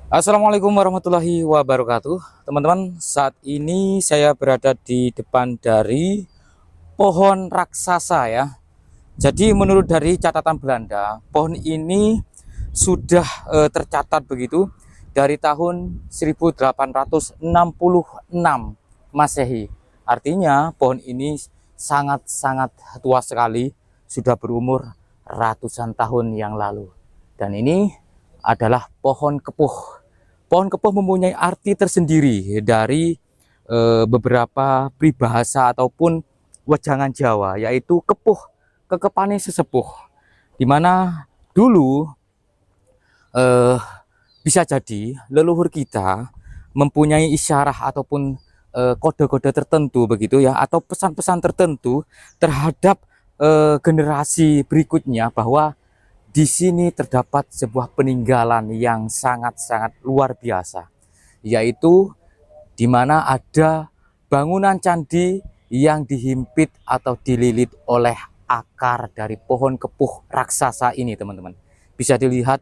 Assalamualaikum warahmatullahi wabarakatuh. Teman-teman, saat ini saya berada di depan dari pohon raksasa ya. Jadi menurut dari catatan Belanda, pohon ini sudah tercatat begitu dari tahun 1866 Masehi. Artinya pohon ini sangat-sangat tua sekali, sudah berumur ratusan tahun yang lalu. Dan ini adalah pohon kepuh. Pohon kepuh mempunyai arti tersendiri dari beberapa peribahasa ataupun wejangan Jawa, yaitu kepuh, kekepane sesepuh. Dimana dulu eh, bisa jadi leluhur kita mempunyai isyarah ataupun kode-kode tertentu begitu ya, atau pesan-pesan tertentu terhadap generasi berikutnya bahwa di sini terdapat sebuah peninggalan yang sangat-sangat luar biasa, yaitu di mana ada bangunan candi yang dihimpit atau dililit oleh akar dari pohon kepuh raksasa ini, teman-teman. Bisa dilihat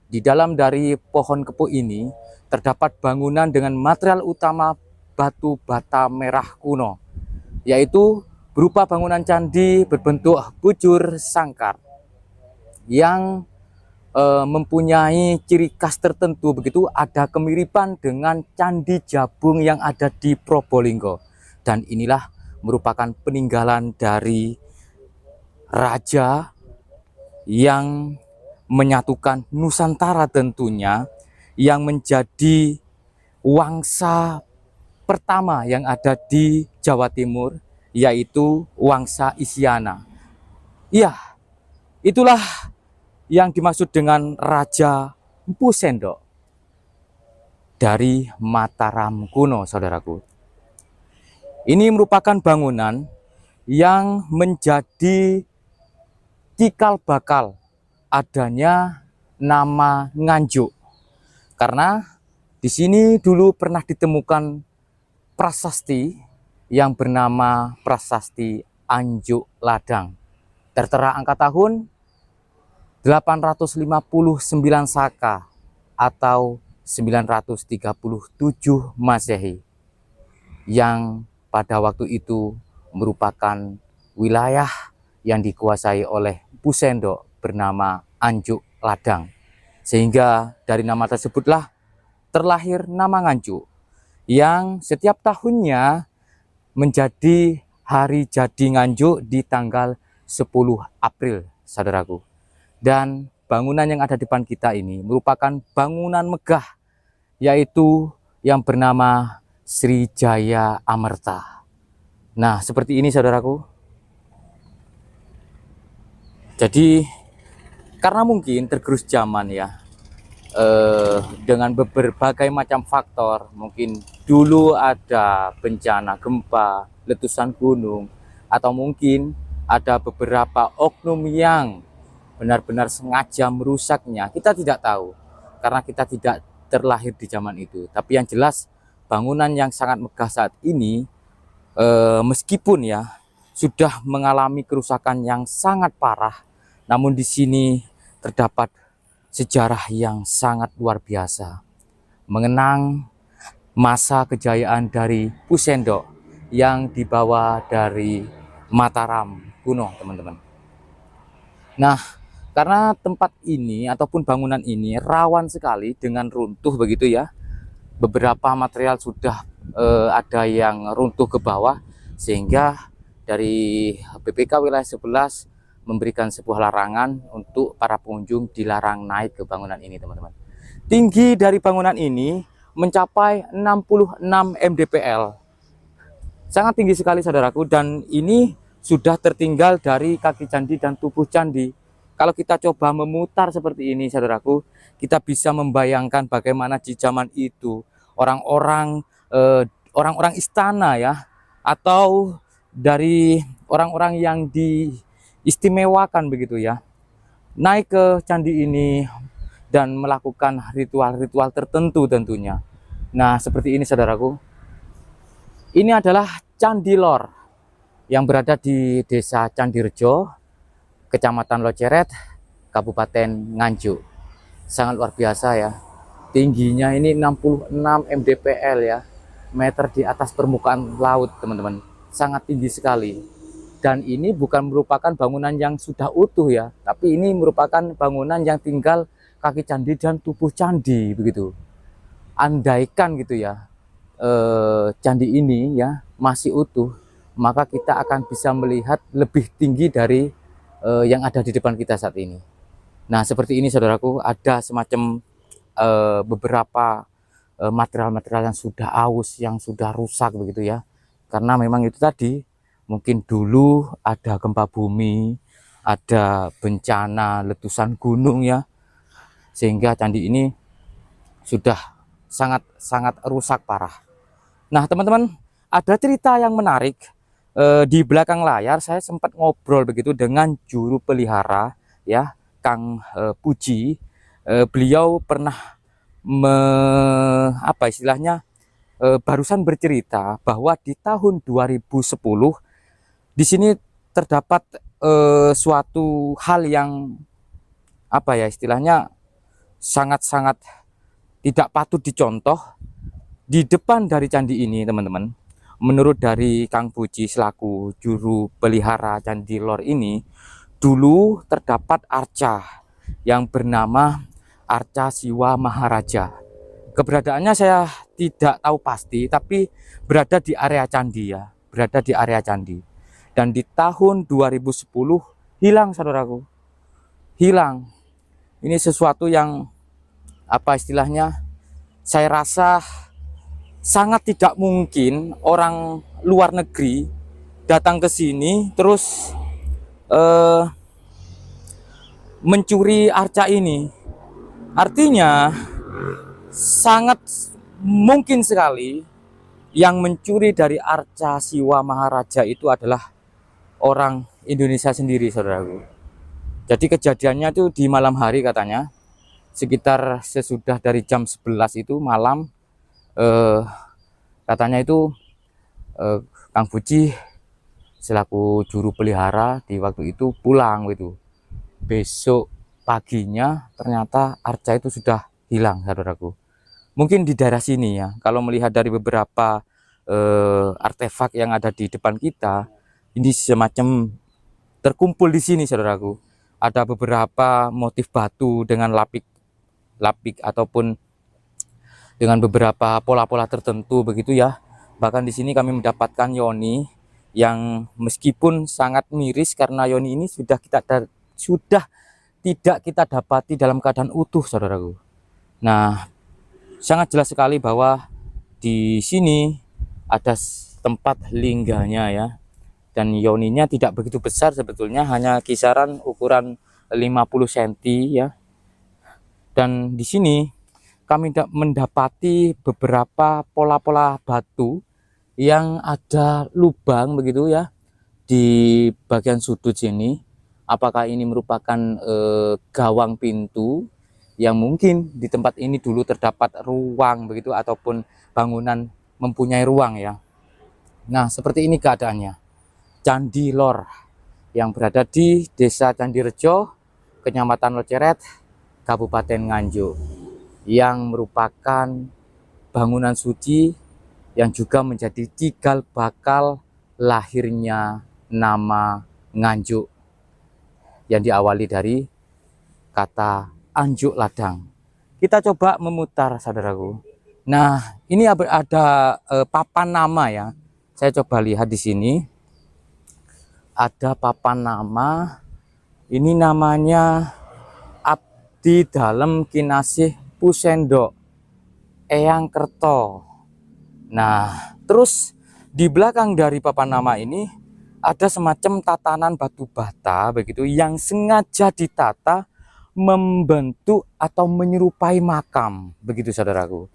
di dalam dari pohon kepuh ini terdapat bangunan dengan material utama batu bata merah kuno, yaitu berupa bangunan candi berbentuk bujur sangkar yang mempunyai ciri khas tertentu begitu, ada kemiripan dengan Candi Jabung yang ada di Probolinggo. Dan inilah merupakan peninggalan dari raja yang menyatukan Nusantara tentunya, yang menjadi wangsa pertama yang ada di Jawa Timur, yaitu Wangsa Isyana. Iya, itulah yang dimaksud dengan Raja Empu Sendok dari Mataram kuno, saudaraku. Ini merupakan bangunan yang menjadi cikal bakal adanya nama Nganjuk, karena di sini dulu pernah ditemukan prasasti yang bernama Prasasti Anjuk Ladang. Tertera angka tahun 859 Saka atau 937 Masehi, yang pada waktu itu merupakan wilayah yang dikuasai oleh Empu Sendok bernama Anjuk Ladang. Sehingga dari nama tersebutlah terlahir nama Nganjuk, yang setiap tahunnya menjadi hari jadi Nganjuk di tanggal 10 April, saudaraku. Dan bangunan yang ada di depan kita ini merupakan bangunan megah, yaitu yang bernama Srijaya Amerta. Nah, seperti ini saudaraku. Jadi karena mungkin tergerus zaman ya, dengan berbagai macam faktor, mungkin dulu ada bencana gempa, letusan gunung, atau mungkin ada beberapa oknum yang benar-benar sengaja merusaknya. Kita tidak tahu karena kita tidak terlahir di zaman itu. Tapi yang jelas bangunan yang sangat megah saat ini, meskipun ya sudah mengalami kerusakan yang sangat parah, namun di sini terdapat sejarah yang sangat luar biasa mengenang masa kejayaan dari Empu Sendok yang dibawa dari Mataram kuno, teman-teman. Nah, karena tempat ini ataupun bangunan ini rawan sekali dengan runtuh begitu ya. Beberapa material sudah ada yang runtuh ke bawah, sehingga dari BPK wilayah 11 memberikan sebuah larangan untuk para pengunjung dilarang naik ke bangunan ini, teman-teman. Tinggi dari bangunan ini mencapai 66 mdpl. Sangat tinggi sekali saudaraku, dan ini sudah tertinggal dari kaki candi dan tubuh candi. Kalau kita coba memutar seperti ini saudaraku, kita bisa membayangkan bagaimana di zaman itu orang-orang orang-orang istana ya, atau dari orang-orang yang diistimewakan begitu ya, naik ke candi ini dan melakukan ritual-ritual tertentu tentunya. Nah, seperti ini saudaraku. Ini adalah Candi Lor yang berada di Desa Candirejo, Kecamatan Loceret, Kabupaten Nganjuk. Sangat luar biasa ya. Tingginya ini 66 mdpl ya, meter di atas permukaan laut teman-teman. Sangat tinggi sekali. Dan ini bukan merupakan bangunan yang sudah utuh ya, tapi ini merupakan bangunan yang tinggal kaki candi dan tubuh candi begitu. Andaikan gitu ya, candi ini ya masih utuh, maka kita akan bisa melihat lebih tinggi dari yang ada di depan kita saat ini. Nah, seperti ini saudaraku, ada semacam beberapa material-material yang sudah aus, yang sudah rusak begitu ya. Karena memang itu tadi, mungkin dulu ada gempa bumi, ada bencana letusan gunung ya, sehingga candi ini sudah sangat rusak parah. Nah teman-teman, ada cerita yang menarik. Di belakang layar saya sempat ngobrol begitu dengan juru pelihara ya, Kang Puji. Beliau pernah apa istilahnya, barusan bercerita bahwa di tahun 2010 di sini terdapat suatu hal yang apa ya istilahnya, sangat-sangat tidak patut dicontoh di depan dari candi ini teman-teman. Menurut dari Kang Puji selaku juru pelihara Candi Lor ini, dulu terdapat arca yang bernama Arca Siwa Maharaja. Keberadaannya saya tidak tahu pasti, tapi berada di area candi ya, berada di area candi. Dan di tahun 2010 hilang saudaraku, hilang. Ini sesuatu yang apa istilahnya, saya rasa sangat tidak mungkin orang luar negeri datang ke sini terus mencuri arca ini. Artinya sangat mungkin sekali yang mencuri dari Arca Siwa Maharaja itu adalah orang Indonesia sendiri saudaraku. Jadi kejadiannya itu di malam hari katanya, sekitar sesudah dari jam 11 itu malam, katanya itu Kang Puji selaku juru pelihara di waktu itu pulang gitu. Besok paginya ternyata arca itu sudah hilang saudaraku. Mungkin di daerah sini ya, kalau melihat dari beberapa artefak yang ada di depan kita, ini semacam terkumpul di sini saudaraku. Ada beberapa motif batu dengan lapik ataupun dengan beberapa pola-pola tertentu begitu ya. Bahkan di sini kami mendapatkan yoni yang meskipun sangat miris karena yoni ini sudah tidak kita dapati dalam keadaan utuh saudaraku. Nah, sangat jelas sekali bahwa di sini ada tempat lingganya ya. Dan yoninya tidak begitu besar sebetulnya, hanya kisaran ukuran 50 cm ya. Dan di sini kami mendapati beberapa pola-pola batu yang ada lubang begitu ya di bagian sudut sini. Apakah ini merupakan gawang pintu yang mungkin di tempat ini dulu terdapat ruang begitu, ataupun bangunan mempunyai ruang ya. Nah, seperti ini keadaannya Candi Lor yang berada di Desa Candirejo, Kecamatan Loceret, Kabupaten Nganjuk, yang merupakan bangunan suci yang juga menjadi cikal bakal lahirnya nama Nganjuk yang diawali dari kata Anjuk Ladang. Kita coba memutar saudaraku. Nah, ini ada papan nama ya. Saya coba lihat di sini. Ada papan nama. Ini namanya Abdi Dalem Kinasih Pusendok Eyang Kerto. Nah, terus di belakang dari papan nama ini ada semacam tatanan batu bata begitu yang sengaja ditata membentuk atau menyerupai makam begitu saudaraku.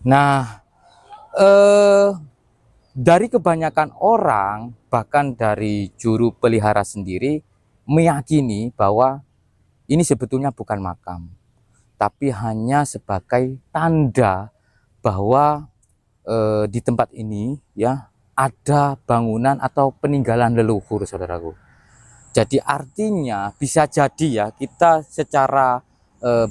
Nah, dari kebanyakan orang, bahkan dari juru pelihara sendiri meyakini bahwa ini sebetulnya bukan makam, tapi hanya sebagai tanda bahwa di tempat ini ya ada bangunan atau peninggalan leluhur saudaraku. Jadi artinya bisa jadi ya kita secara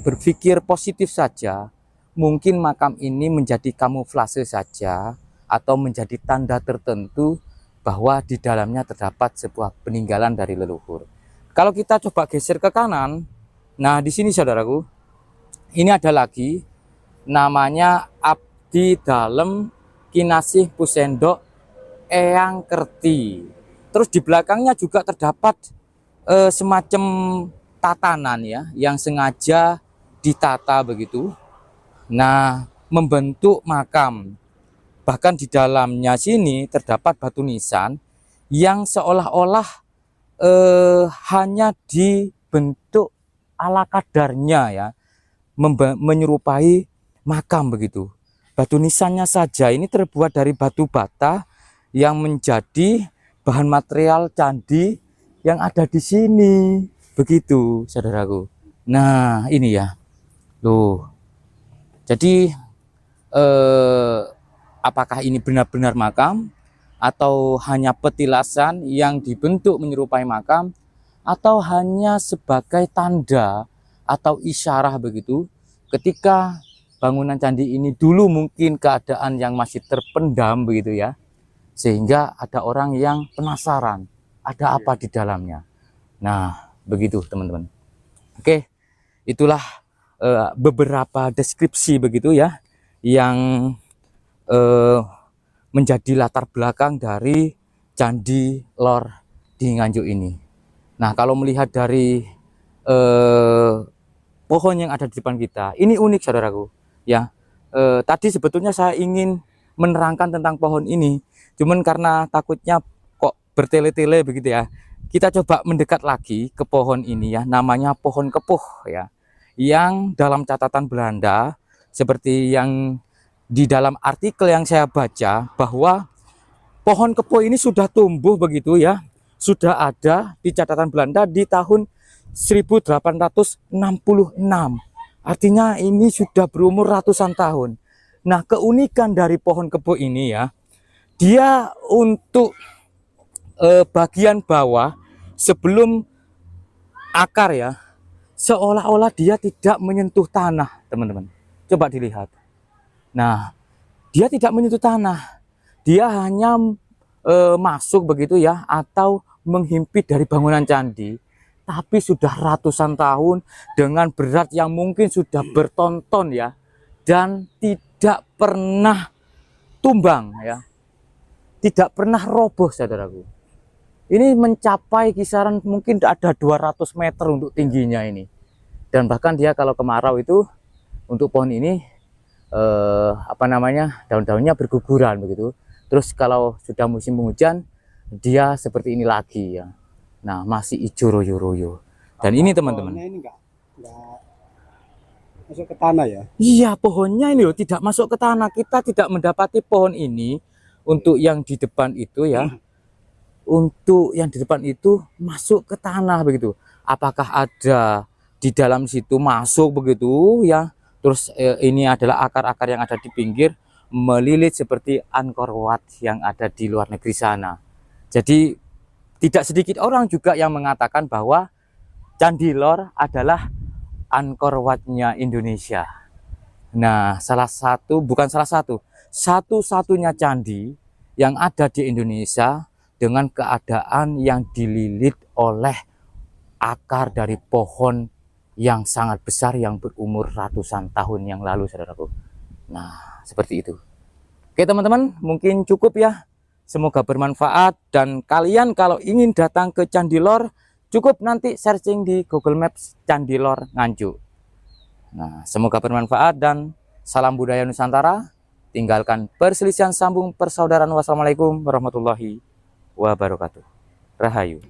berpikir positif saja mungkin makam ini menjadi kamuflase saja atau menjadi tanda tertentu bahwa di dalamnya terdapat sebuah peninggalan dari leluhur. Kalau kita coba geser ke kanan, nah di sini saudaraku, ini ada lagi namanya Abdi Dalem Kinasih Pusendok Eyang Kerti. Terus di belakangnya juga terdapat semacam tatanan ya, yang sengaja ditata begitu. Nah, membentuk makam. Bahkan di dalamnya sini terdapat batu nisan yang seolah-olah hanya dibentuk ala kadarnya ya, menyerupai makam begitu. Batu nisannya saja ini terbuat dari batu bata yang menjadi bahan material candi yang ada di sini begitu saudaraku. Nah ini ya loh, jadi apakah ini benar-benar makam atau hanya petilasan yang dibentuk menyerupai makam, atau hanya sebagai tanda atau isyarah begitu ketika bangunan candi ini dulu mungkin keadaan yang masih terpendam begitu ya, sehingga ada orang yang penasaran ada apa di dalamnya. Nah begitu teman-teman. Oke, itulah beberapa deskripsi begitu ya yang menjadi latar belakang dari Candi Lor di Nganjuk ini. Nah kalau melihat dari pohon yang ada di depan kita, ini unik saudaraku ya. Tadi sebetulnya saya ingin menerangkan tentang pohon ini, cuman karena takutnya kok bertele-tele begitu ya, kita coba mendekat lagi ke pohon ini ya, namanya pohon kepuh ya, yang dalam catatan Belanda seperti yang di dalam artikel yang saya baca, bahwa pohon kepuh ini sudah tumbuh begitu ya, sudah ada di catatan Belanda di tahun 1866. Artinya ini sudah berumur ratusan tahun. Nah, keunikan dari pohon kepuh ini ya, dia untuk bagian bawah sebelum akar ya, seolah-olah dia tidak menyentuh tanah, teman-teman. Coba dilihat. Nah, dia tidak menyentuh tanah. Dia hanya masuk begitu ya, atau menghimpit dari bangunan candi. Tapi sudah ratusan tahun dengan berat yang mungkin sudah bertonton ya, dan tidak pernah tumbang ya, tidak pernah roboh saudaraku. Ini mencapai kisaran mungkin ada 200 meter untuk tingginya ini, dan bahkan dia kalau kemarau itu untuk pohon ini daun-daunnya berguguran begitu. Terus kalau sudah musim hujan dia seperti ini lagi ya. Nah masih hijau royo-royo. Dan ini teman-teman, ini enggak masuk ke tanah ya? Iya, pohonnya ini loh tidak masuk ke tanah. Kita tidak mendapati pohon ini untuk yang di depan itu ya, untuk yang di depan itu masuk ke tanah begitu. Apakah ada di dalam situ masuk begitu ya? Terus ini adalah akar-akar yang ada di pinggir melilit seperti Angkor Wat yang ada di luar negeri sana. Jadi tidak sedikit orang juga yang mengatakan bahwa Candi Lor adalah Angkor Wat-nya Indonesia. Nah, satu-satunya candi yang ada di Indonesia dengan keadaan yang dililit oleh akar dari pohon yang sangat besar yang berumur ratusan tahun yang lalu, saudaraku. Nah, seperti itu. Oke, teman-teman, mungkin cukup ya. Semoga bermanfaat, dan kalian kalau ingin datang ke Candi Lor, cukup nanti searching di Google Maps Candi Lor Nganjuk. Nah, semoga bermanfaat dan salam budaya Nusantara. Tinggalkan perselisihan, sambung persaudaraan. Wassalamualaikum warahmatullahi wabarakatuh. Rahayu.